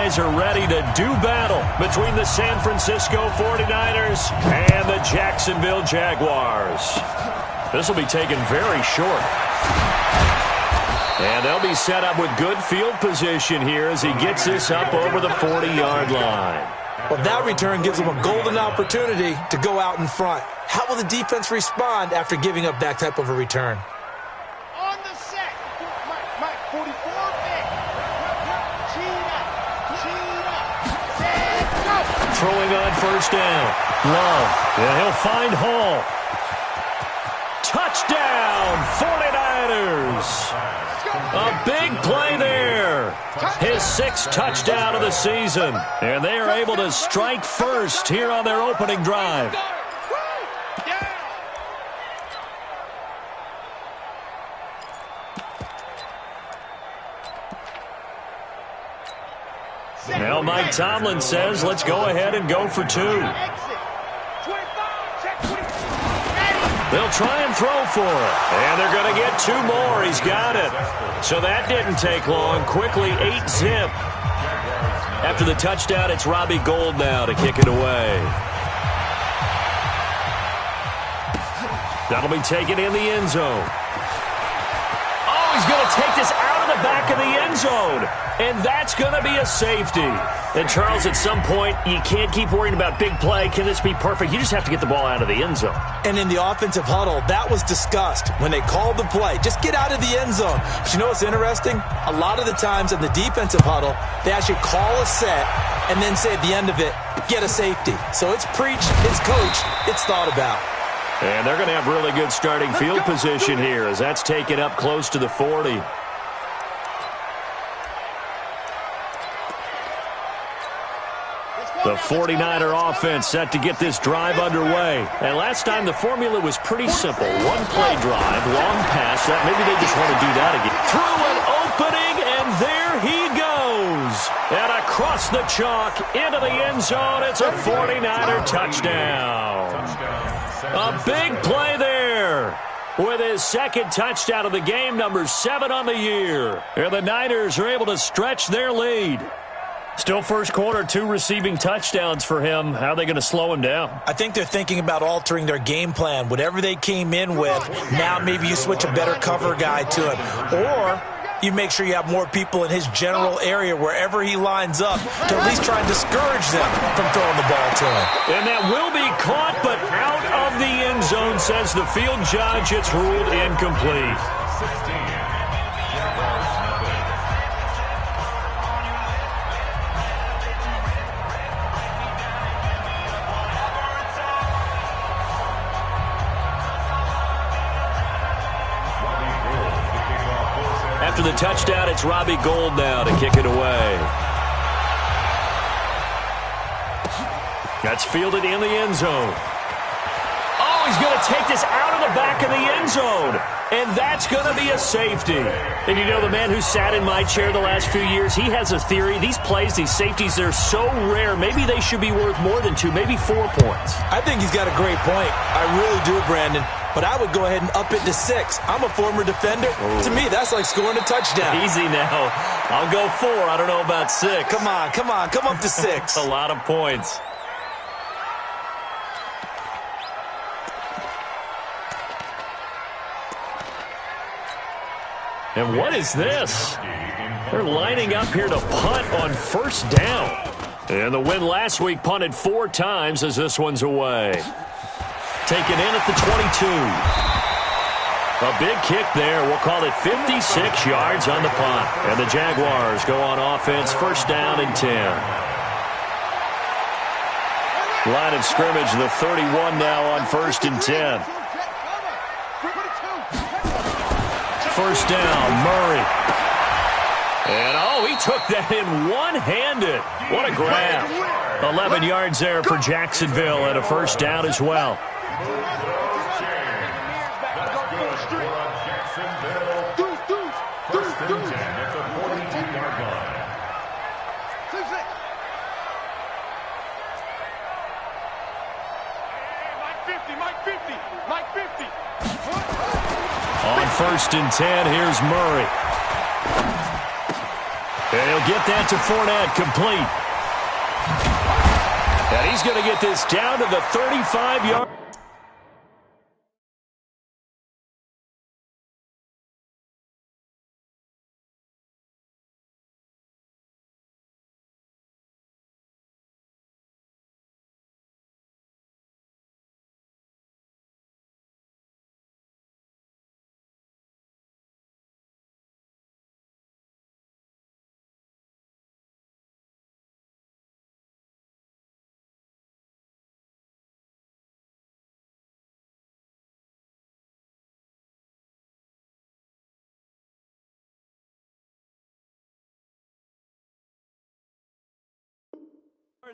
guys are ready to do battle between the San Francisco 49ers and the Jacksonville Jaguars. This will be taken very short. And they'll be set up with good field position here as he gets this up over the 40-yard line. Well, that return gives them a golden opportunity to go out in front. How will the defense respond after giving up that type of a return? On the set. Mike, 44, back. Cheetah. Go. Throwing on first down. Love. And he'll find Hall. Touchdown, 49ers. A big play there. His sixth touchdown of the season. And they are able to strike first here on their opening drive. Now Mike Tomlin says, let's go ahead and go for two. They'll try and throw for it. And they're going to get two more. He's got it. So that didn't take long. Quickly, 8-zip. After the touchdown, it's Robbie Gould now to kick it away. That'll be taken in the end zone. Oh, he's going to take this out of the back of the end zone. And that's going to be a safety. And, Charles, at some point, you can't keep worrying about big play. Can this be perfect? You just have to get the ball out of the end zone. And in the offensive huddle, that was discussed when they called the play. Just get out of the end zone. But you know what's interesting? A lot of the times in the defensive huddle, they actually call a set and then say at the end of it, get a safety. So it's preached, it's coached, it's thought about. And they're going to have really good starting field position here as that's taken up close to the 40. The 49er offense set to get this drive underway. And last time the formula was pretty simple. One play drive, long pass. Maybe they just want to do that again. Through an opening, and there he goes. And across the chalk into the end zone. It's a 49er touchdown. A big play there. With his second touchdown of the game, number 7 on the year. And the Niners are able to stretch their lead. Still first quarter, 2 receiving touchdowns for him. How are they going to slow him down? I think they're thinking about altering their game plan. Whatever they came in with, now maybe you switch a better cover guy to him. Or you make sure you have more people in his general area wherever he lines up to at least try and discourage them from throwing the ball to him. And that will be caught, but out of the end zone, says the field judge. It's ruled incomplete. After the touchdown, it's Robbie Gould now to kick it away. That's fielded in the end zone. Oh, he's going to take this out of the back of the end zone. And that's going to be a safety. And you know, the man who sat in my chair the last few years, he has a theory. These plays, these safeties, they're so rare. Maybe they should be worth more than 2, maybe 4 points. I think he's got a great point. I really do, Brandon. But I would go ahead and up it to 6. I'm a former defender. Oh. To me, that's like scoring a touchdown. Easy now. I'll go 4. I don't know about 6. Come on. Come up to 6. A lot of points. And what is this? They're lining up here to punt on first down. And the win last week punted 4 times as this one's away. Taken in at the 22. A big kick there. We'll call it 56 yards on the punt. And the Jaguars go on offense, first down and 10. Line of scrimmage, the 31 now on first and 10. First down, Murray. And, oh, he took that in one-handed. What a grab. 11 yards there for Jacksonville and a first down as well. On first and 10, here's Murray. And he'll get that to Fournette, complete. And he's going to get this down to the 35-yard.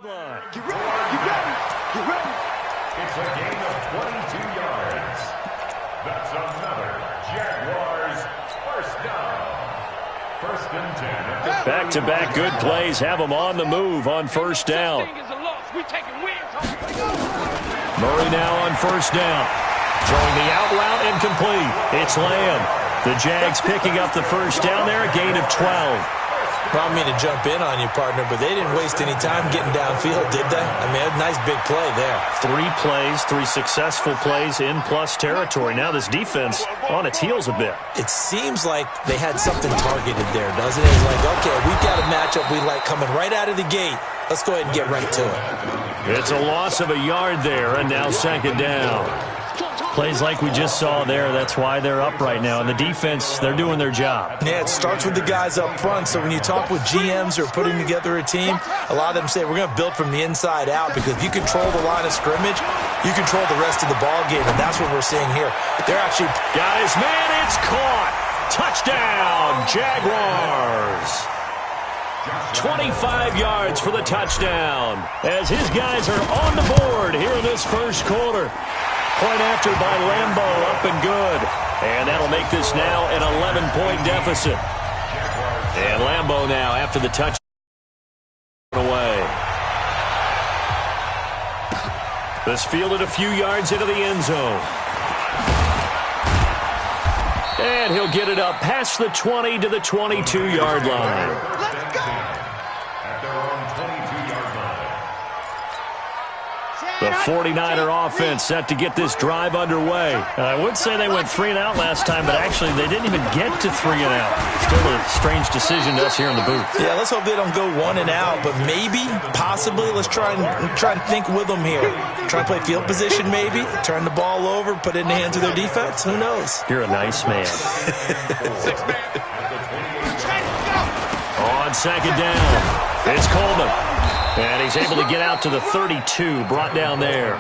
Line. You ready? You ready? It's a gain of 22 yards. That's another Jaguars first down. First and 10. Back-to-back good plays have them on the move on first down. Murray now on first down. Throwing the out route incomplete. It's Lamb. The Jags picking up the first down there, a gain of 12. I don't mean to jump in on you, partner, but they didn't waste any time getting downfield, did they? I mean, a nice big play there. 3 plays, 3 successful plays in plus territory. Now this defense on its heels a bit. It seems like they had something targeted there, doesn't it? It's like, okay, we've got a matchup we like coming right out of the gate. Let's go ahead and get right to it. It's a loss of a yard there, and now second down. Plays like we just saw there, that's why they're up right now. And the defense, they're doing their job. Yeah, it starts with the guys up front. So when you talk with GMs who are putting together a team, a lot of them say we're going to build from the inside out, because if you control the line of scrimmage, you control the rest of the ball game, and that's what we're seeing here. They're actually got his man, it's caught. Touchdown, Jaguars. 25 yards for the touchdown as his guys are on the board here in this first quarter. Point after by Lambeau, up and good. And that'll make this now an 11-point deficit. And Lambeau now after the touchdown away. This fielded a few yards into the end zone. And he'll get it up past the 20 to the 22-yard line. Let's go! At their own 22-yard line. The 49er offense set to get this drive underway. I would say they went 3 and out last time, but actually they didn't even get to 3 and out. Still a strange decision to us here in the booth. Yeah, let's hope they don't go 1 and out, but maybe, possibly, let's try and think with them here. Try and play field position maybe, turn the ball over, put it in the hands of their defense. Who knows? You're a nice man. On second down, it's Coleman. And he's able to get out to the 32, brought down there.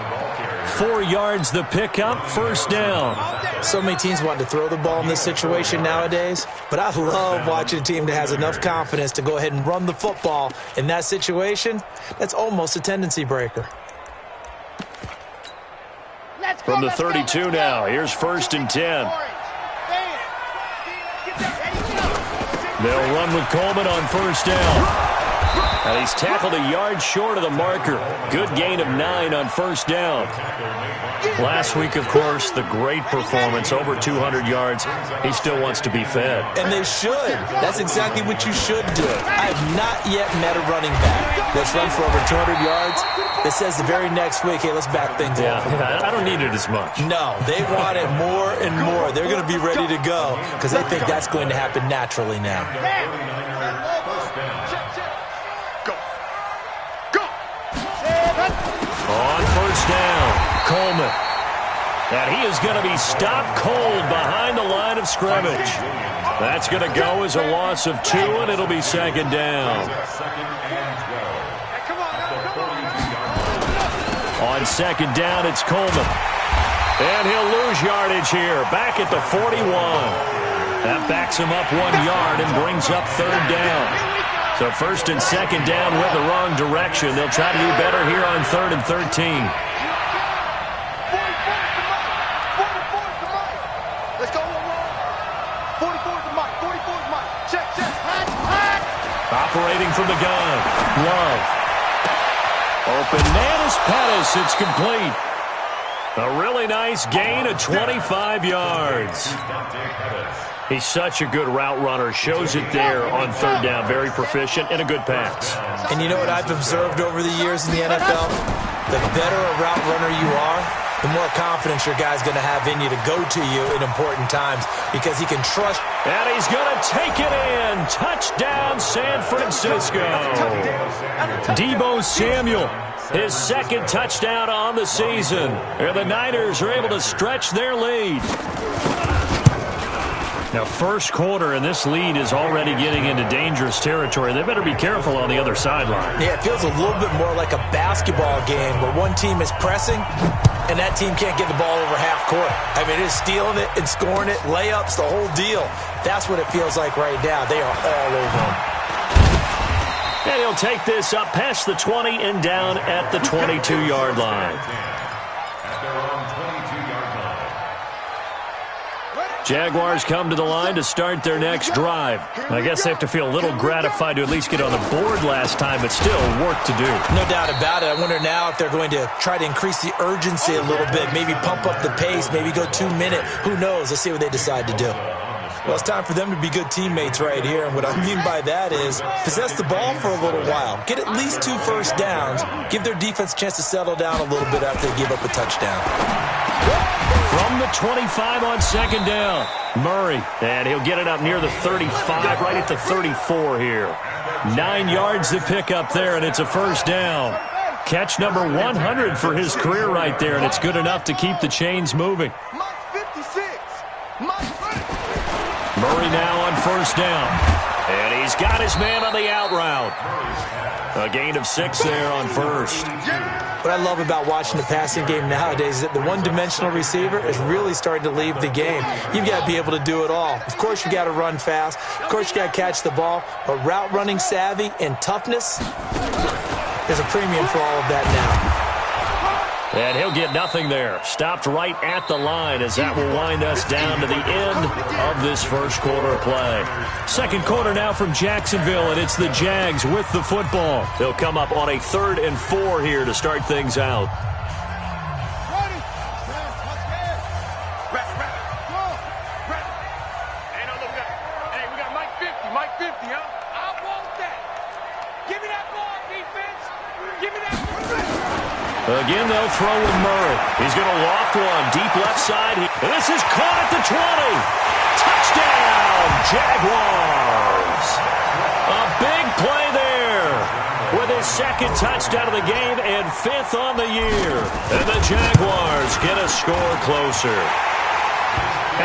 4 yards the pickup, first down. So many teams want to throw the ball in this situation nowadays, but I love watching a team that has enough confidence to go ahead and run the football in that situation. That's almost a tendency breaker. From the 32 now, here's first and 10. They'll run with Coleman on first down. And he's tackled a yard short of the marker. Good gain of 9 on first down. Last week, of course, the great performance, over 200 yards. He still wants to be fed. And they should. That's exactly what you should do. I have not yet met a running back that's run for over 200 yards that says the very next week, hey, let's back things up. Yeah, I don't need it as much. No, they want it more and more. They're going to be ready to go because they think that's going to happen naturally now. On first down, Coleman. And he is going to be stopped cold behind the line of scrimmage. That's going to go as a loss of 2, and it'll be second down. On second down, it's Coleman. And he'll lose yardage here, back at the 41. That backs him up 1 yard and brings up third down. So first and second down went the wrong direction. They'll try to do better here on 3rd and 13. Let's go. 44's Mike. 44's Mike. Check. Operating from the gun. Love. Open man is Pettis. It's complete. A really nice gain of 25 yards. He's such a good route runner. Shows it there on third down. Very proficient and a good pass. And you know what I've observed over the years in the NFL? The better a route runner you are, the more confidence your guy's going to have in you to go to you in important times because he can trust. And he's going to take it in. Touchdown, San Francisco. Deebo Samuel, his second touchdown on the season. And the Niners are able to stretch their lead. Now, first quarter, and this lead is already getting into dangerous territory. They better be careful on the other sideline. Yeah, it feels a little bit more like a basketball game where one team is pressing and that team can't get the ball over half court. I mean, it is stealing it and scoring it, layups, the whole deal. That's what it feels like right now. They are all over them. And he'll take this up past the 20 and down at the 22-yard line. Jaguars come to the line to start their next drive. I guess they have to feel a little gratified to at least get on the board last time, but still work to do. No doubt about it. I wonder now if they're going to try to increase the urgency a little bit, maybe pump up the pace, maybe go 2 minute. Who knows? Let's see what they decide to do. Well, it's time for them to be good teammates right here, and what I mean by that is possess the ball for a little while, get at least 2 first downs, give their defense a chance to settle down a little bit after they give up a touchdown. From the 25 on second down, Murray, and he'll get it up near the 35, right at the 34 here. 9 yards to pick up there, and it's a first down. Catch number 100 for his career right there, and it's good enough to keep the chains moving. Murray now on first down. And he's got his man on the out route. A gain of 6 there on first. What I love about watching the passing game nowadays is that the one-dimensional receiver is really starting to leave the game. You've got to be able to do it all. Of course, you got to run fast. Of course, you got to catch the ball. But route running savvy and toughness, there's a premium for all of that now. And he'll get nothing there. Stopped right at the line as that will wind us down to the end of this first quarter of play. Second quarter now from Jacksonville, and it's the Jags with the football. They'll come up on a 3rd and 4 here to start things out. Hey, we got Mike 50, Mike 50, huh? I want that. Give me that ball, defense. Give me that ball. Again, they'll throw with Murray. He's going to loft one deep left side. And this is caught at the 20. Touchdown, Jaguars. A big play there with his second touchdown of the game and 5th on the year. And the Jaguars get a score closer.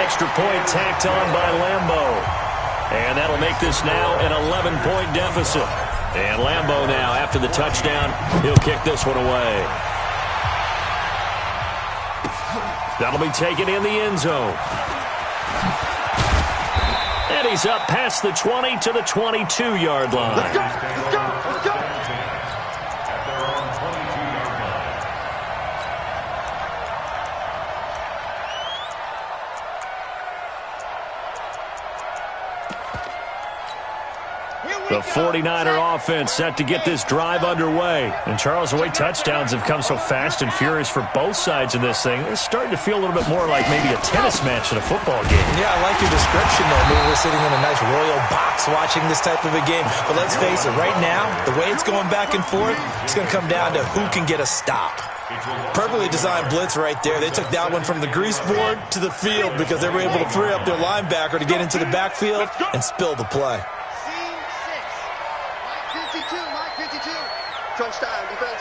Extra point tacked on by Lambeau. And that'll make this now an 11-point deficit. And Lambeau now, after the touchdown, he'll kick this one away. That'll be taken in the end zone. And he's up past the 20 to the 22-yard line. Let's go, let's go, let's go. The 49er offense set to get this drive underway. And, Charles, the way touchdowns have come so fast and furious for both sides of this thing, it's starting to feel a little bit more like maybe a tennis match in a football game. Yeah, I like your description there. Maybe we're sitting in a nice royal box watching this type of a game. But let's face it, right now, the way it's going back and forth, it's going to come down to who can get a stop. Perfectly designed blitz right there. They took that one from the grease board to the field because they were able to free up their linebacker to get into the backfield and spill the play. Touchdown, defense.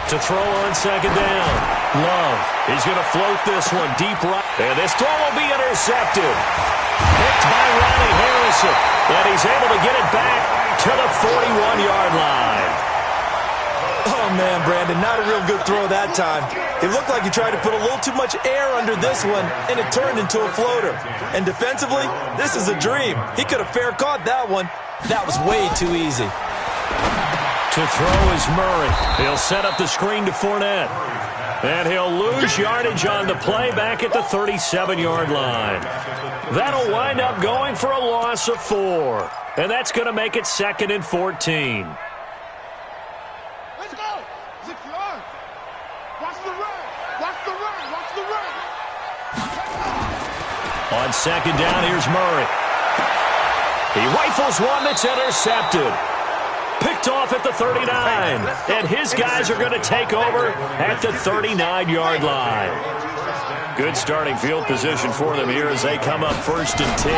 To throw on second down. Love. He's going to float this one deep right. And this throw will be intercepted. Picked by Ronnie Harrison. And he's able to get it back to the 41-yard line. Oh, man, Brandon, not a real good throw that time. It looked like he tried to put a little too much air under this one, and it turned into a floater. And defensively, this is a dream. He could have fair caught that one. That was way too easy. To throw is Murray. He'll set up the screen to Fournette. And he'll lose yardage on the play back at the 37-yard line. That'll wind up going for a loss of 4. And that's going to make it 2nd and 14. Let's go. Zip your arm. Watch the run. Watch the run. Watch the run. On second down, here's Murray. He rifles one that's intercepted. Picked off at the 39. And his guys are going to take over at the 39-yard line. Good starting field position for them here as they come up 1st and 10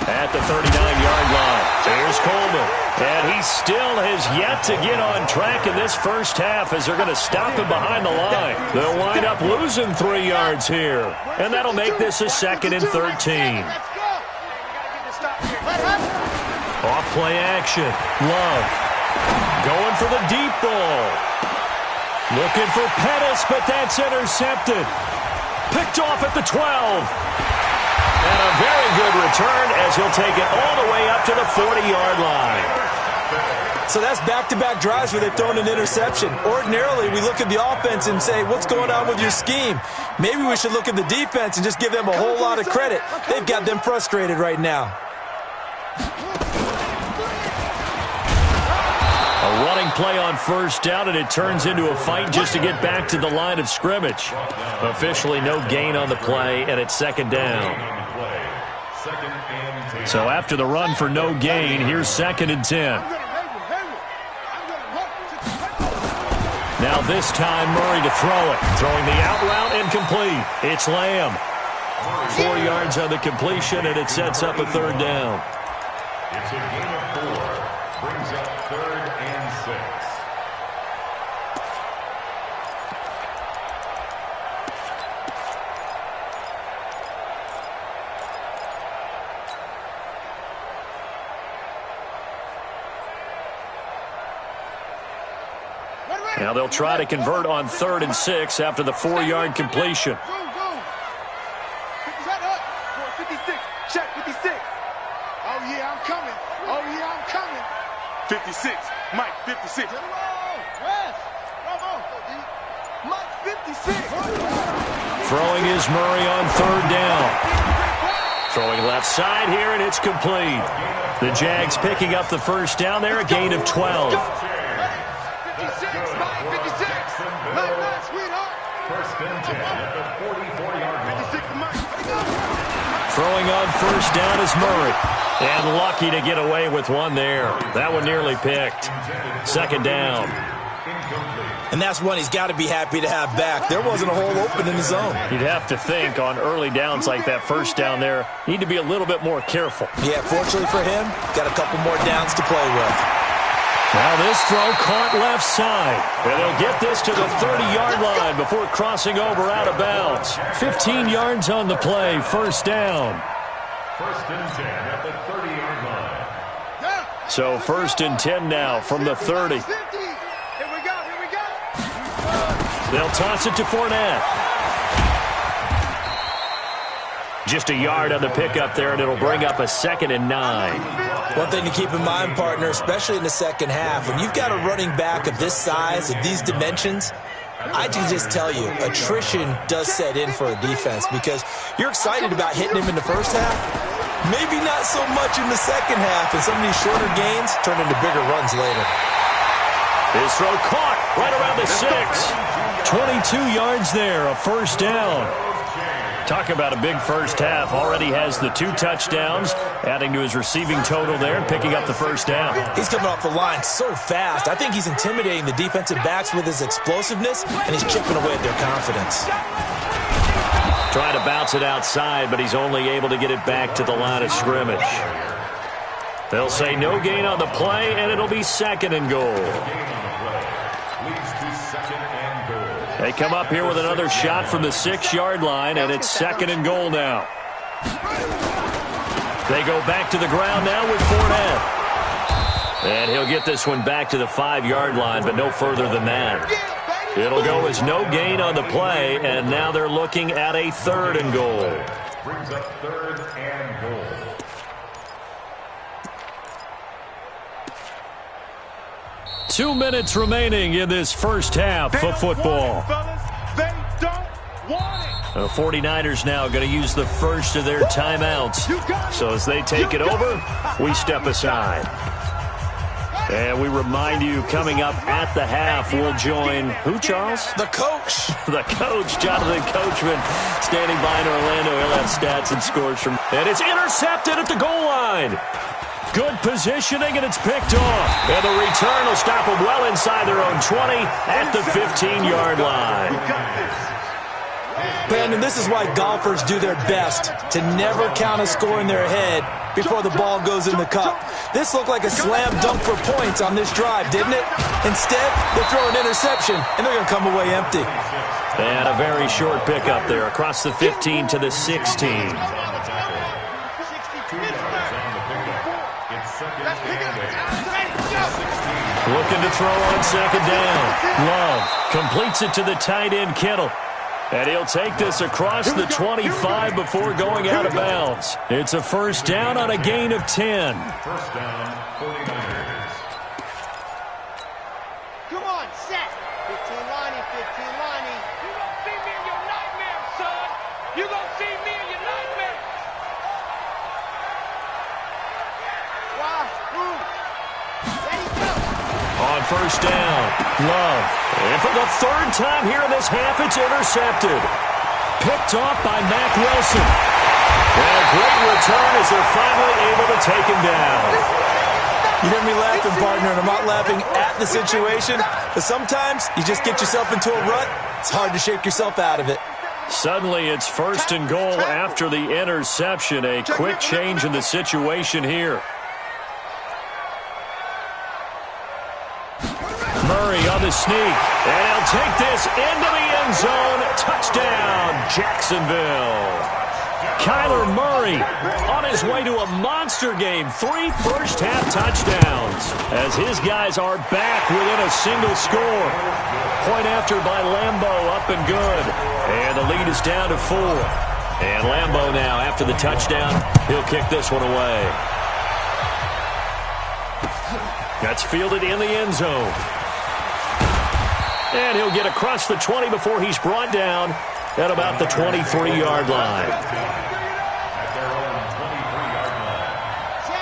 at the 39-yard line. Here's Coleman. And he still has yet to get on track in this first half as they're going to stop him behind the line. They'll wind up losing 3 yards here. And that'll make this a 2nd and 13. Off play action. Love. Going for the deep ball. Looking for Pettis, but that's intercepted. Picked off at the 12. And a very good return as he'll take it all the way up to the 40-yard line. So that's back-to-back drives where they've thrown an interception. Ordinarily, we look at the offense and say, what's going on with your scheme? Maybe we should look at the defense and just give them a whole lot of credit. They've got them frustrated right now. A running play on 1st down, and it turns into a fight just to get back to the line of scrimmage. Officially no gain on the play, and it's 2nd down. So after the run for no gain, here's 2nd and 10. Now this time Murray to throw it. Throwing the out route incomplete. It's Lamb. 4 yards on the completion, and it sets up a 3rd down. It's a gain of 4. Brings up 3rd and 6. Now they'll try to convert on 3rd and 6 after the 4-yard completion. 56. Check 56. Oh, yeah, I'm coming. Oh, yeah, I'm coming. 56. Mike, 56. Mike, 56. Throwing is Murray on 3rd down. Throwing left side here, and it's complete. The Jags picking up the 1st down there, a gain of 12. 56, Mike, 56. Mike, sweetheart. 1st and 10 at the 44-yard line. 56, Mike. Throwing on 1st down is Murray. And lucky to get away with one there. That one nearly picked. 2nd down. And that's one he's got to be happy to have back. There wasn't a hole open in the zone. You'd have to think on early downs like that 1st down there, need to be a little bit more careful. Yeah, fortunately for him, got a couple more downs to play with. Now this throw caught left side. And they'll get this to the 30-yard line before crossing over out of bounds. 15 yards on the play, 1st down. 1st and 10 at the 30-yard line. So 1st and 10 now from the 30. Here we go, here we go. They'll toss it to Fournette. Just a yard on the pickup there, and it'll bring up a 2nd and 9. One thing to keep in mind, partner, especially in the second half, when you've got a running back of this size, of these dimensions, I can just tell you, attrition does set in for a defense because you're excited about hitting him in the first half. Maybe not so much in the second half, and some of these shorter gains turn into bigger runs later. His throw caught right around the 6. 22 yards there, a 1st down. Talk about a big first half. Already has the 2 touchdowns, adding to his receiving total there and picking up the 1st down. He's coming off the line so fast. I think he's intimidating the defensive backs with his explosiveness, and he's chipping away at their confidence. Trying to bounce it outside, but he's only able to get it back to the line of scrimmage. They'll say no gain on the play, and it'll be 2nd and goal. They come up here with another shot from the 6-yard line, and it's 2nd and goal now. They go back to the ground now with Fournette. And he'll get this one back to the 5-yard line, but no further than that. It'll go as no gain on the play, and now they're looking at a 3rd and goal. Brings up 3rd and goal. Two minutes remaining in this first half of football. They don't want it. The 49ers now going to use the first of their timeouts. So as they take it over, we step aside. And we remind you, coming up at the half, we'll join who, Charles? The coach. The coach, Jonathan Coachman, standing by in Orlando. He'll have stats and scores from. And it's intercepted at the goal line. Good positioning, and it's picked off. And the return will stop them well inside their own 20 at the 15-yard line. Brandon, this is why golfers do their best to never count a score in their head before the ball goes in the cup. This looked like a slam dunk for points on this drive, didn't it? Instead, they throw an interception, and they're going to come away empty. And a very short pickup there across the 15 to the 16. Looking to throw on second down. Love completes it to the tight end, Kittle. And he'll take this across the 25 before going out of bounds. It's a first down on a gain of 10. First down, 49ers. Come on, set. 15 lining, 15 lining. You gonna see me in your nightmares, son. You gonna see me in your nightmares. Why? Who? Ready, go. On first down, Love. And for the third time here in this half, it's intercepted. Picked off by Mack Wilson. And a great return as they're finally able to take him down. You hear me laughing, partner, and I'm not laughing at the situation, but sometimes you just get yourself into a rut. It's hard to shake yourself out of it. Suddenly, it's first and goal after the interception. A quick change in the situation here. Murray on the sneak, and he'll take this into the end zone. Touchdown, Jacksonville. Kyler Murray on his way to a monster game. 3 first-half touchdowns as his guys are back within a single score. Point after by Lambeau, up and good. And the lead is down to 4. And Lambeau now, after the touchdown, he'll kick this one away. That's fielded in the end zone. And he'll get across the 20 before he's brought down at about the 23-yard line.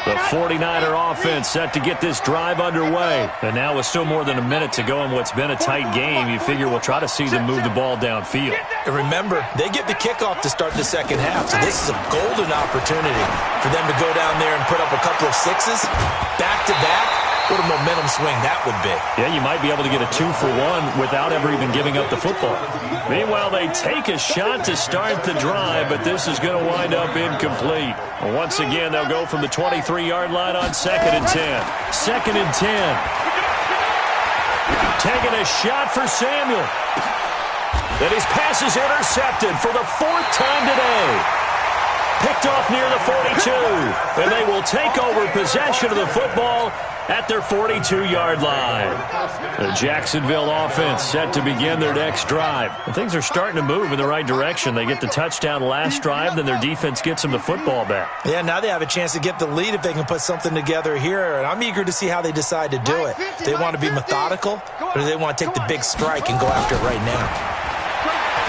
The 49er offense set to get this drive underway. And now with still more than a minute to go in what's been a tight game, you figure we'll try to see them move the ball downfield. And remember, they get the kickoff to start the second half, so this is a golden opportunity for them to go down there and put up a couple of sixes back-to-back. What a momentum swing that would be. Yeah, you might be able to get a 2-for-1 without ever even giving up the football. Meanwhile, they take a shot to start the drive, but this is going to wind up incomplete. Once again, they'll go from the 23-yard line on 2nd and 10. 2nd and 10. Taking a shot for Samuel. And his pass is intercepted for the 4th time today. Picked off near the 42. And they will take over possession of the football at their 42-yard line. The Jacksonville offense set to begin their next drive. And things are starting to move in the right direction. They get the touchdown last drive, then their defense gets them the football back. Yeah, now they have a chance to get the lead if they can put something together here. And I'm eager to see how they decide to do it. Do they want to be methodical, or do they want to take the big strike and go after it right now?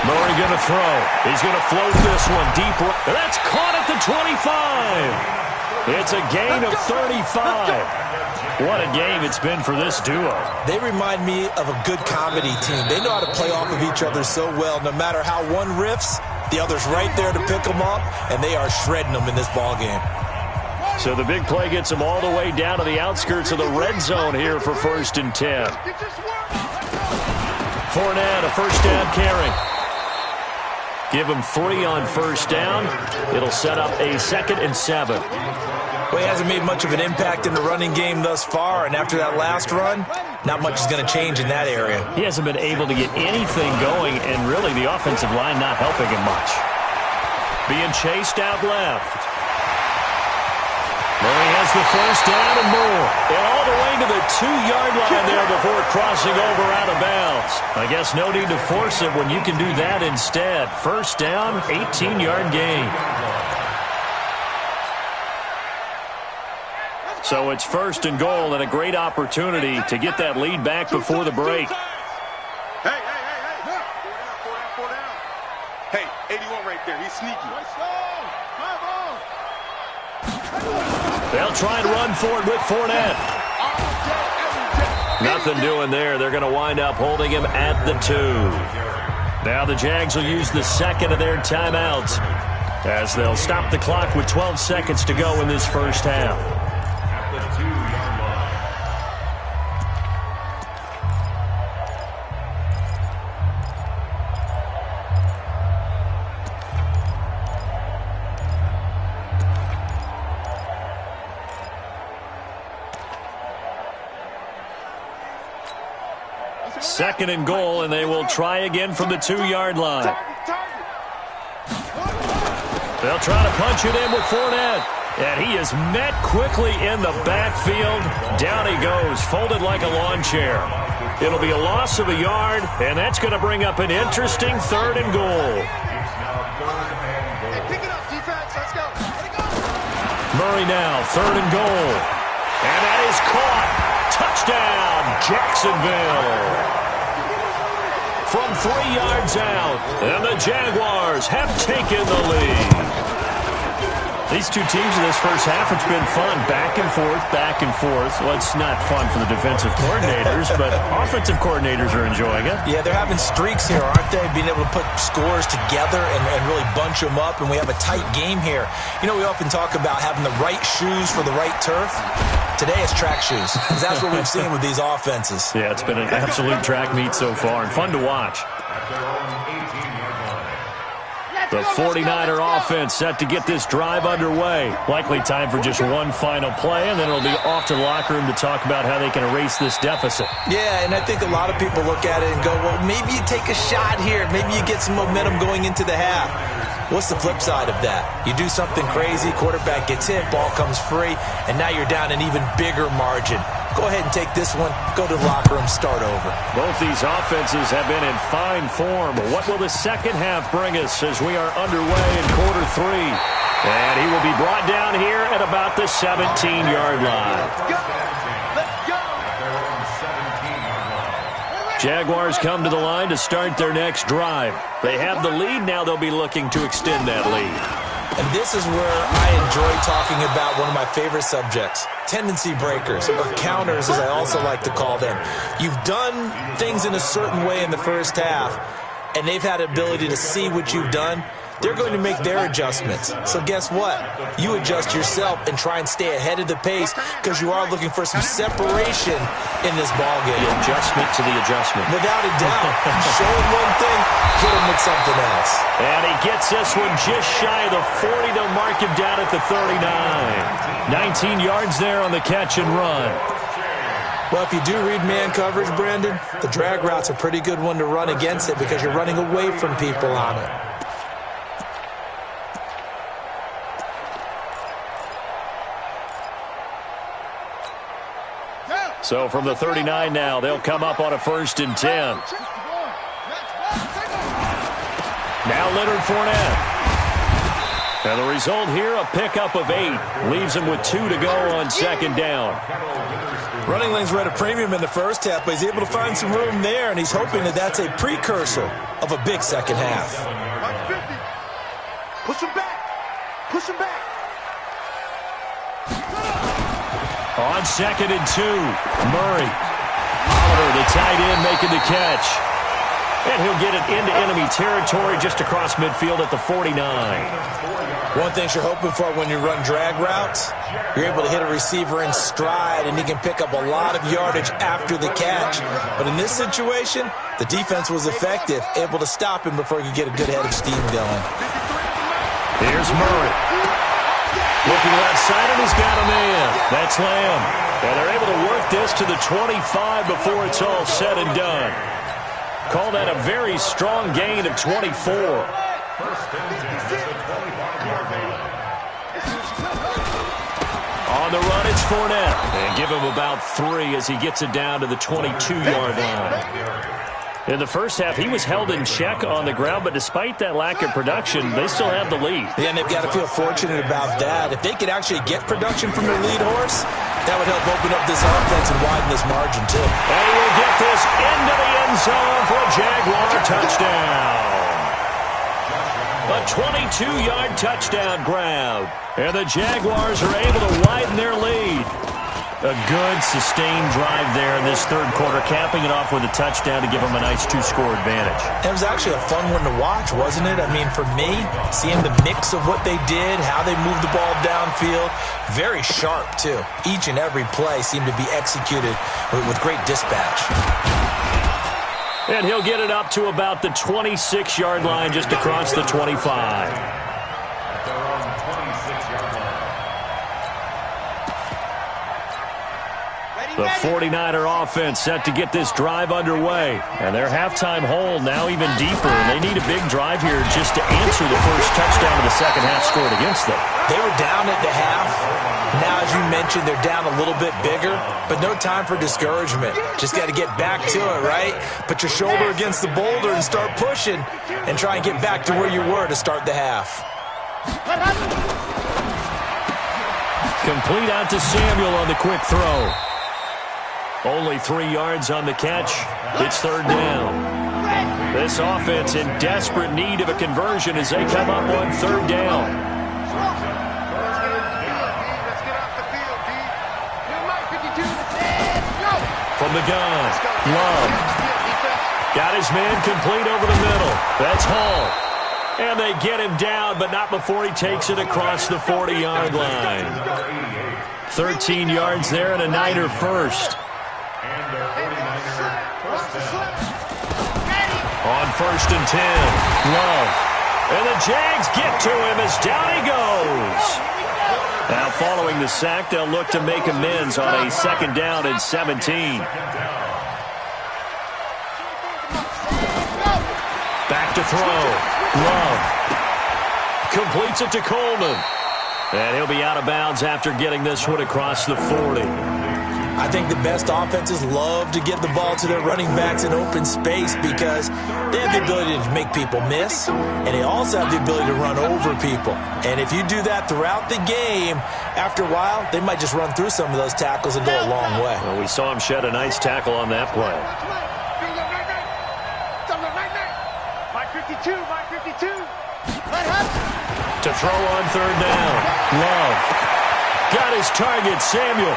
Murray going to throw. He's going to float this one deep. That's caught at the 25. It's a gain of 35. What a game it's been for this duo. They remind me of a good comedy team. They know how to play off of each other so well. No matter how one riffs, the other's right there to pick them up, and they are shredding them in this ball game. So the big play gets them all the way down to the outskirts of the red zone here for 1st and 10. Fournette, a first down carry. Give him 3 on first down. It'll set up a 2nd and 7. Well, he hasn't made much of an impact in the running game thus far, and after that last run, not much is going to change in that area. He hasn't been able to get anything going, and really the offensive line not helping him much. Being chased out left. Murray has the first down and more. And all the way to the 2-yard line there before crossing over out of bounds. I guess no need to force it when you can do that instead. First down, 18-yard gain. So it's 1st and goal and a great opportunity to get that lead back before the break. Hey. Four down. Hey, 81 right there. He's sneaky. They'll try and run for it with Fournette. Nothing doing there. They're going to wind up holding him at the 2. Now the Jags will use the second of their timeouts as they'll stop the clock with 12 seconds to go in this first half. At the 2-yard line. Second and goal, and they will try again from the 2-yard line. They'll try to punch it in with Fournette. And he is met quickly in the backfield. Down he goes, folded like a lawn chair. It'll be a loss of a yard, and that's going to bring up an interesting 3rd and goal. Pick it up, defense. Let's go. Murray now, 3rd and goal. And that is caught. Touchdown, Jacksonville. From 3 yards out, and the Jaguars have taken the lead. These two teams in this first half, it's been fun. Back and forth, back and forth. Well, it's not fun for the defensive coordinators, but offensive coordinators are enjoying it. Yeah, they're having streaks here, aren't they? Being able to put scores together and really bunch them up, and we have a tight game here. You know, we often talk about having the right shoes for the right turf. Today it's track shoes, because that's what we've seen with these offenses. Yeah, it's been an absolute track meet so far, and fun to watch. At their own 18-yard line. The 49er offense set to get this drive underway. Likely time for just one final play, and then it'll be off to the locker room to talk about how they can erase this deficit. Yeah, and I think a lot of people look at it and go, well, maybe you take a shot here. Maybe you get some momentum going into the half. What's the flip side of that? You do something crazy, quarterback gets hit, ball comes free, and now you're down an even bigger margin. Go ahead and take this one, go to the locker room, start over. Both these offenses have been in fine form. What will the second half bring us as we are underway in quarter 3? And he will be brought down here at about the 17-yard line. Jaguars come to the line to start their next drive. They have the lead. Now they'll be looking to extend that lead. And this is where I enjoy talking about one of my favorite subjects, tendency breakers, or counters as I also like to call them. You've done things in a certain way in the first half, and they've had the ability to see what you've done. They're going to make their adjustments. So guess what? You adjust yourself and try and stay ahead of the pace because you are looking for some separation in this ballgame. The adjustment to the adjustment. Without a doubt. Show him one thing, hit him with something else. And he gets this one just shy of the 40. They'll mark him down at the 39. 19 yards there on the catch and run. Well, if you do read man coverage, Brandon, the drag route's a pretty good one to run against it because you're running away from people on it. So from the 39 now, they'll come up on a 1st and 10. Now Leonard Fournette. And the result here, a pickup of 8. Leaves him with 2 to go on 2nd down. Running lanes were at a premium in the first half, but he's able to find some room there, and he's hoping that that's a precursor of a big second half. Push him back. Push him back. On 2nd and 2, Murray. Oliver, the tight end, making the catch. And he'll get it into enemy territory just across midfield at the 49. One thing you're hoping for when you run drag routes, you're able to hit a receiver in stride, and he can pick up a lot of yardage after the catch. But in this situation, the defense was effective, able to stop him before he could get a good head of steam going. Here's Murray. Looking left side, and he's got a man. That's Lamb. And they're able to work this to the 25 before it's all said and done. Call that a very strong gain of 24. On the run, it's Fournette. And give him about 3 as he gets it down to the 22-yard line. In the first half, he was held in check on the ground, but despite that lack of production, they still have the lead. Yeah, and they've got to feel fortunate about that. If they could actually get production from their lead horse, that would help open up this offense and widen this margin, too. And he'll get this into the end zone for a Jaguar touchdown. A 22-yard touchdown grab. And the Jaguars are able to widen their lead. A good, sustained drive there, and this third quarter, capping it off with a touchdown to give them a nice 2-score advantage. It was actually a fun one to watch, wasn't it? I mean, for me, seeing the mix of what they did, how they moved the ball downfield, very sharp, too. Each and every play seemed to be executed with great dispatch. And he'll get it up to about the 26-yard line, just across the 25. The 49er offense set to get this drive underway. And their halftime hole now even deeper. And they need a big drive here just to answer the first touchdown of the second half scored against them. They were down at the half. Now, as you mentioned, they're down a little bit bigger. But no time for discouragement. Just got to get back to it, right? Put your shoulder against the boulder and start pushing. And try and get back to where you were to start the half. Complete out to Samuel on the quick throw. Only 3 yards on the catch. It's third down. This offense in desperate need of a conversion as they come up on third down. From the gun, Love. Got his man complete over the middle. That's Hall. And they get him down, but not before he takes it across the 40-yard line. 13 yards there and a Niner first. On 1st and 10, Love. And the Jags get to him as down he goes. Now following the sack, they'll look to make amends on a 2nd down and 17. Back to throw. Love. Completes it to Coleman. And he'll be out of bounds after getting this one across the 40. I think the best offenses love to get the ball to their running backs in open space because they have the ability to make people miss, and they also have the ability to run over people. And if you do that throughout the game, after a while, they might just run through some of those tackles and go a long way. Well, we saw him shed a nice tackle on that play. Mike 52, Mike 52. To throw on third down. Love. Got his target, Samuel.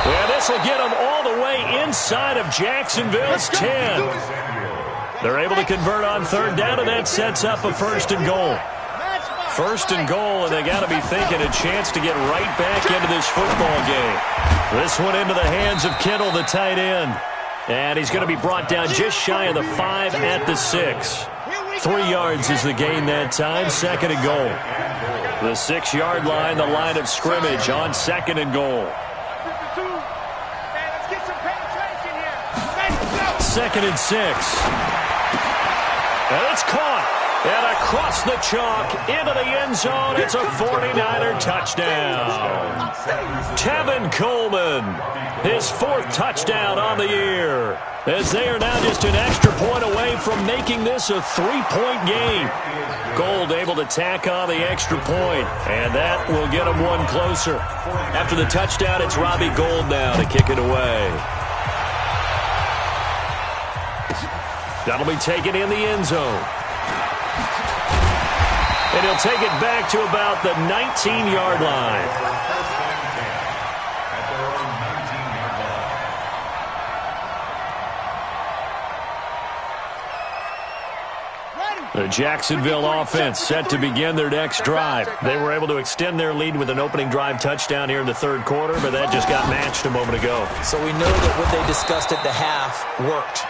Well, this will get them all the way inside of Jacksonville's 10. They're able to convert on third down, and that sets up a 1st and goal. 1st and goal, and they got to be thinking a chance to get right back into this football game. This one into the hands of Kittle, the tight end. And he's going to be brought down just shy of the 5 at the 6. 3 yards is the gain that time, 2nd and goal. The 6-yard line, the line of scrimmage on 2nd and goal. 2nd and 6. And it's caught. And across the chalk into the end zone. It's a 49er touchdown. Tevin Coleman, his 4th touchdown on the year. As they are now just an extra point away from making this a 3-point game. Gold able to tack on the extra point, and that will get them one closer. After the touchdown, it's Robbie Gould now to kick it away. That'll be taken in the end zone. And he'll take it back to about the 19-yard line. The Jacksonville offense set to begin their next drive. They were able to extend their lead with an opening drive touchdown here in the third quarter, but that just got matched a moment ago. So we know that what they discussed at the half worked.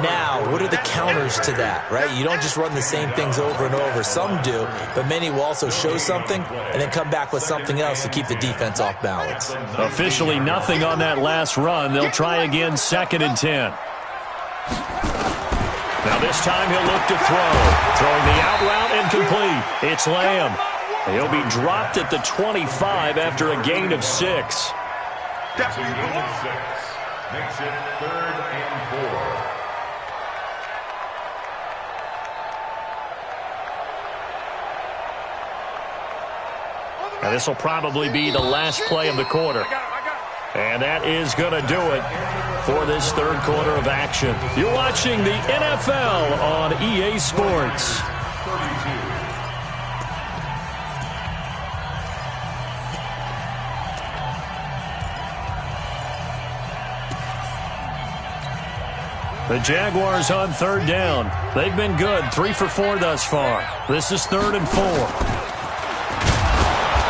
Now, what are the counters to that, right? You don't just run the same things over and over. Some do, but many will also show something and then come back with something else to keep the defense off balance. Officially nothing on that last run. They'll try again, 2nd and 10. Now this time he'll look to throw. Throwing the out route and complete. It's Lamb. He'll be dropped at the 25 after a gain of 6. Makes it 3rd and 4. Now this will probably be the last play of the quarter. And that is going to do it for this third quarter of action. You're watching the NFL on EA Sports. The Jaguars on third down. They've been good, 3 for 4 thus far. This is 3rd and 4.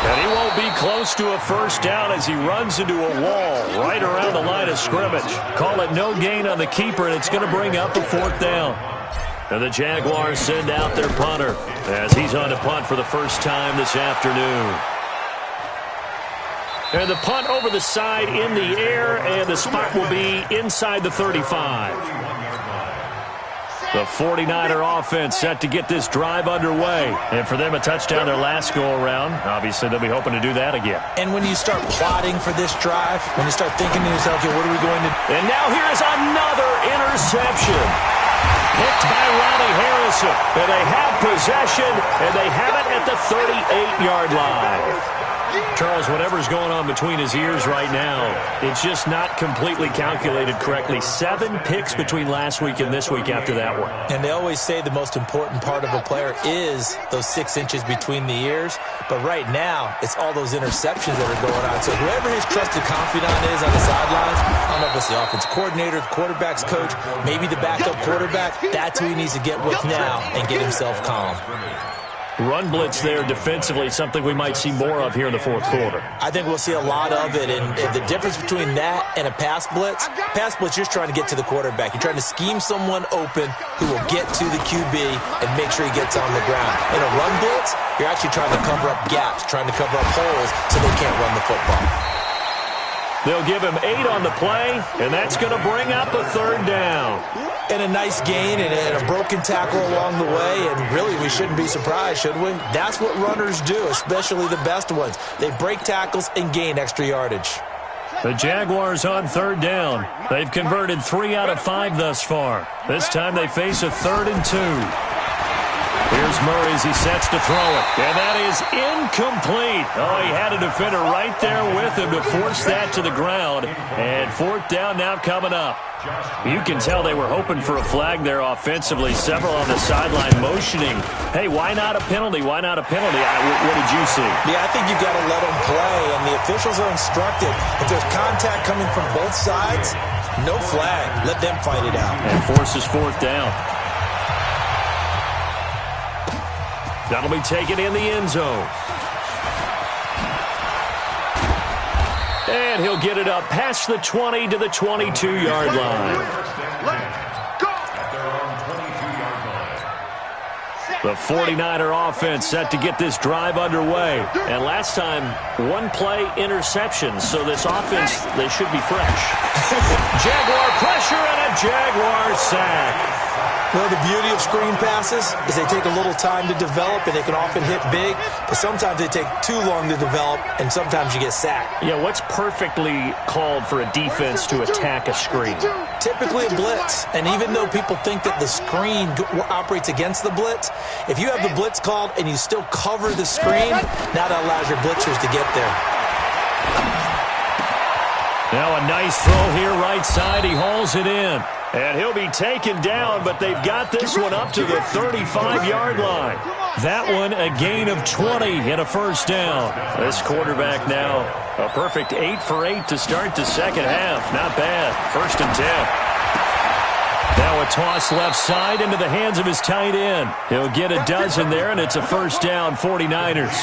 And he won't be close to a first down as he runs into a wall right around the line of scrimmage. Call it no gain on the keeper, and it's going to bring up a 4th down. And the Jaguars send out their punter as he's on to punt for the first time this afternoon. And the punt over the side in the air, and the spot will be inside the 35. The 49er offense set to get this drive underway. And for them, a touchdown their last go-around. Obviously, they'll be hoping to do that again. And when you start plotting for this drive, when you start thinking to yourself, okay, what are we going to do? And now here's another interception. Picked by Ronnie Harrison. And they have possession, and they have it at the 38-yard line. Charles, whatever's going on between his ears right now, it's just not completely calculated correctly. 7 picks between last week and this week after that one. And they always say the most important part of a player is those 6 inches between the ears. But right now, it's all those interceptions that are going on. So whoever his trusted confidant is on the sidelines, I don't know if it's the offense coordinator, the quarterback's coach, maybe the backup quarterback, that's who he needs to get with now and get himself calm. Run blitz there defensively, something we might see more of here in the 4th quarter. I think we'll see a lot of it, and the difference between that and a pass blitz, you're just trying to get to the quarterback. You're trying to scheme someone open who will get to the QB and make sure he gets on the ground. In a run blitz, you're actually trying to cover up gaps, trying to cover up holes so they can't run the football. They'll give him 8 on the play, and that's going to bring up a 3rd down. And a nice gain and a broken tackle along the way, and really we shouldn't be surprised, should we? That's what runners do, especially the best ones. They break tackles and gain extra yardage. The Jaguars on 3rd down. They've converted 3 out of 5 thus far. This time they face a 3rd and 2. Here's Murray as he sets to throw it. And that is incomplete. Oh, he had a defender right there with him to force that to the ground. And 4th down now coming up. You can tell they were hoping for a flag there offensively. Several on the sideline motioning. Hey, why not a penalty? Why not a penalty? What did you see? Yeah, I think you've got to let them play. And the officials are instructed. If there's contact coming from both sides, no flag. Let them fight it out. And forces 4th down. That'll be taken in the end zone. And he'll get it up past the 20 to the 22-yard line. The 49er offense set to get this drive underway. And last time, 1-play interception. So this offense, they should be fresh. Jaguar pressure and a Jaguar sack. Well, the beauty of screen passes is they take a little time to develop, and they can often hit big, but sometimes they take too long to develop, and sometimes you get sacked. Yeah, what's perfectly called for a defense to attack a screen? Typically a blitz, and even though people think that the screen operates against the blitz, if you have the blitz called and you still cover the screen, now that allows your blitzers to get there. Now a nice throw here right side. He hauls it in. And he'll be taken down, but they've got this one up to the 35-yard line. That one a gain of 20 and a first down. This quarterback now a perfect 8 for 8 to start the second half. Not bad. 1st and 10. Now a toss left side into the hands of his tight end. He'll get a dozen there, and it's a first down, 49ers.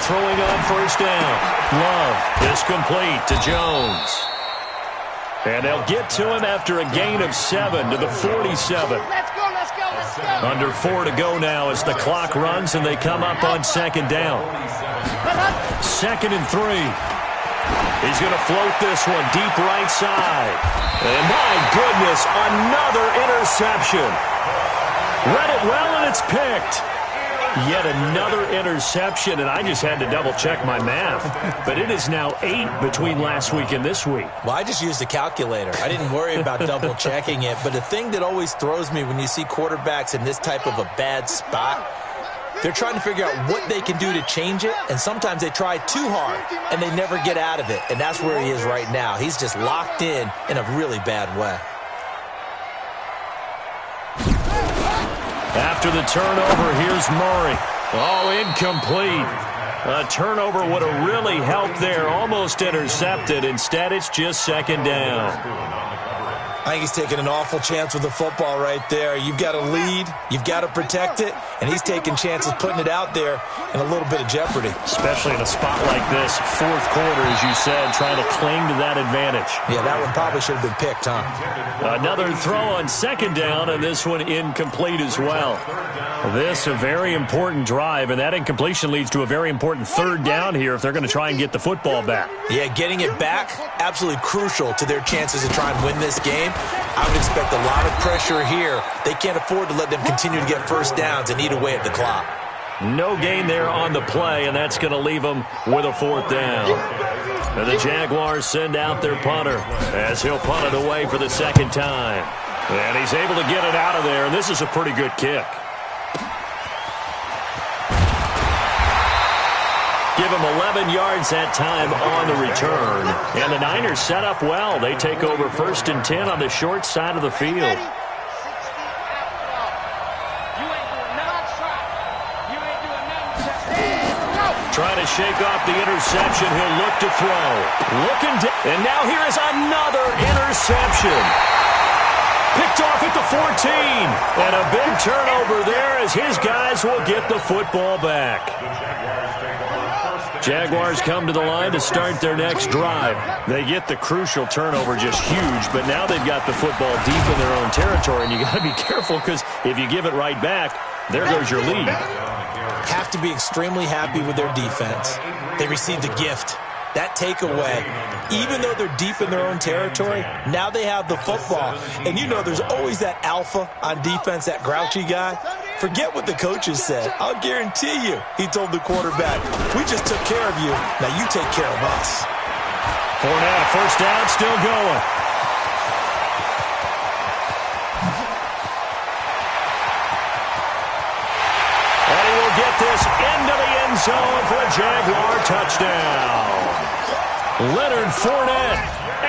Throwing on first down. Love is complete to Jones. And they'll get to him after a gain of 7 to the 47. Let's go. Under 4 to go now as the clock runs and they come up on 2nd down. 2nd and 3. He's going to float this one deep right side. And my goodness, another interception. Read it well and it's picked. Yet another interception, and I just had to double-check my math. But it is now 8 between last week and this week. Well, I just used a calculator. I didn't worry about double-checking it. But the thing that always throws me when you see quarterbacks in this type of a bad spot, they're trying to figure out what they can do to change it, and sometimes they try too hard, and they never get out of it. And that's where he is right now. He's just locked in a really bad way. After the turnover, here's Murray. Oh, incomplete. A turnover would have really helped there. Almost intercepted. Instead, it's just second down. I think he's taking an awful chance with the football right there. You've got to lead, you've got to protect it, and he's taking chances putting it out there in a little bit of jeopardy. Especially in a spot like this, fourth quarter, as you said, trying to cling to that advantage. Yeah, that one probably should have been picked, huh? Another throw on second down, and this one incomplete as well. This a very important drive, and that incompletion leads to a very important third down here if they're going to try and get the football back. Yeah, getting it back, absolutely crucial to their chances to try and win this game. I would expect a lot of pressure here. They can't afford to let them continue to get first downs and eat away at the clock. No gain there on the play, and that's going to leave them with a fourth down. And the Jaguars send out their punter as he'll punt it away for the second time. And he's able to get it out of there, and this is a pretty good kick. Give him 11 yards that time on the return. And the Niners set up well. They take over 1st and 10 on the short side of the field. Trying to shake off the interception. He'll look to throw. And now here is another interception. Picked off at the 14. And a big turnover there as his guys will get the football back. Jaguars come to the line to start their next drive. They get the crucial turnover, just huge, but now they've got the football deep in their own territory, and you got to be careful because if you give it right back, there goes your lead. Have to be extremely happy with their defense. They received a gift. That takeaway, even though they're deep in their own territory, now they have the football. And you know there's always that alpha on defense, that grouchy guy. Forget what the coaches said. I'll guarantee you, he told the quarterback, we just took care of you. Now you take care of us. Fournette, first down, still going. And he will get this into the end zone for a Jaguar touchdown. Leonard Fournette,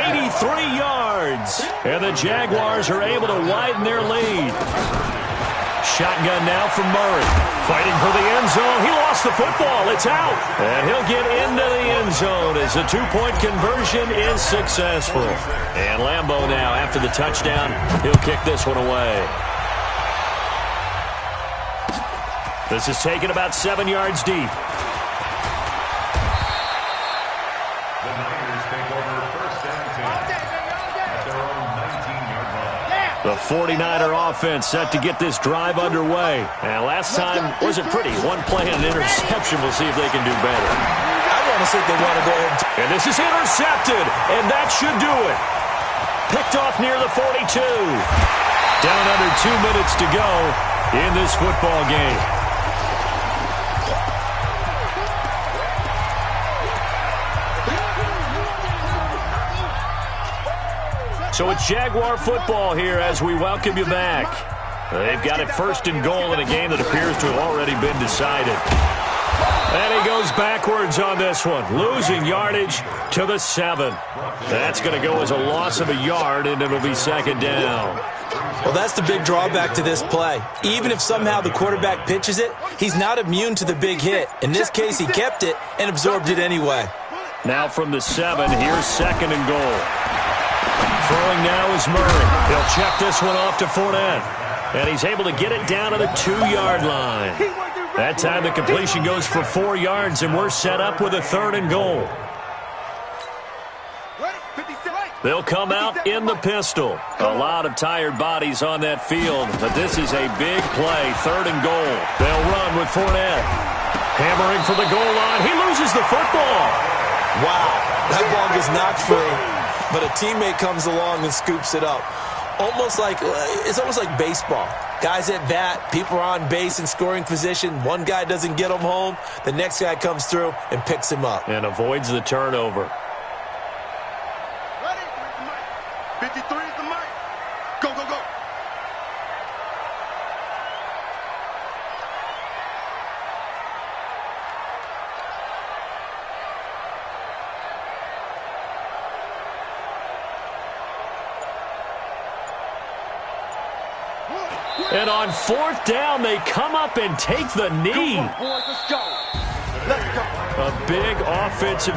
83 yards. And the Jaguars are able to widen their lead. Shotgun now from Murray. Fighting for the end zone. He lost the football. It's out. And he'll get into the end zone as the two-point conversion is successful. And Lambeau now, after the touchdown, he'll kick this one away. This is taken about 7 yards deep. The 49er offense set to get this drive underway. And last time wasn't pretty. One play and an interception. We'll see if they can do better. I want to see if they want to go ahead. And this is intercepted. And that should do it. Picked off near the 42. Down under 2 minutes to go in this football game. So it's Jaguar football here as we welcome you back. They've got it 1st and goal in a game that appears to have already been decided. And he goes backwards on this one, losing yardage to the 7. That's going to go as a loss of a yard, and it'll be second down. Well, that's the big drawback to this play. Even if somehow the quarterback pitches it, he's not immune to the big hit. In this case, he kept it and absorbed it anyway. Now from the 7, here's 2nd and goal. Throwing now is Murray. He'll check this one off to Fournette. And he's able to get it down to the 2-yard line. That time the completion goes for 4 yards, and we're set up with a 3rd and goal. They'll come out in the pistol. A lot of tired bodies on that field, but this is a big play, 3rd and goal. They'll run with Fournette. Hammering for the goal line. He loses the football. Wow, that ball gets knocked free, but a teammate comes along and scoops it up. It's almost like baseball. Guys at bat, people are on base in scoring position. One guy doesn't get him home. The next guy comes through and picks him up. And avoids the turnover. 53 is the mic. Go, go, go. And on 4th down, they come up and take the knee. Boys, let's go. Let's go. A big offensive